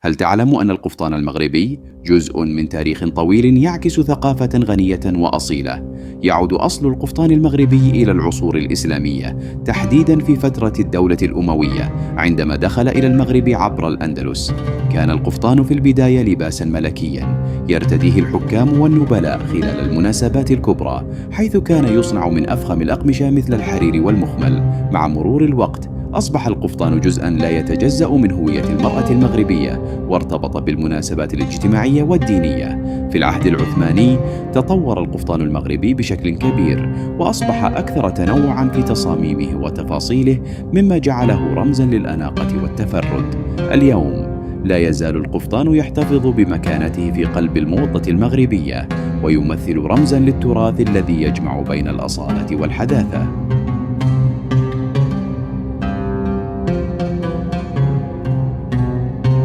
هل تعلم أن القفطان المغربي جزء من تاريخ طويل يعكس ثقافة غنية وأصيلة؟ يعود أصل القفطان المغربي إلى العصور الإسلامية، تحديداً في فترة الدولة الأموية عندما دخل إلى المغرب عبر الأندلس. كان القفطان في البداية لباساً ملكياً يرتديه الحكام والنبلاء خلال المناسبات الكبرى، حيث كان يصنع من أفخم الأقمشة مثل الحرير والمخمل. مع مرور الوقت أصبح القفطان جزءاً لا يتجزأ من هوية المرأة المغربية، وارتبط بالمناسبات الاجتماعية والدينية. في العهد العثماني تطور القفطان المغربي بشكل كبير، وأصبح أكثر تنوعاً في تصاميمه وتفاصيله، مما جعله رمزاً للأناقة والتفرد. اليوم لا يزال القفطان يحتفظ بمكانته في قلب الموضة المغربية، ويمثل رمزاً للتراث الذي يجمع بين الأصالة والحداثة.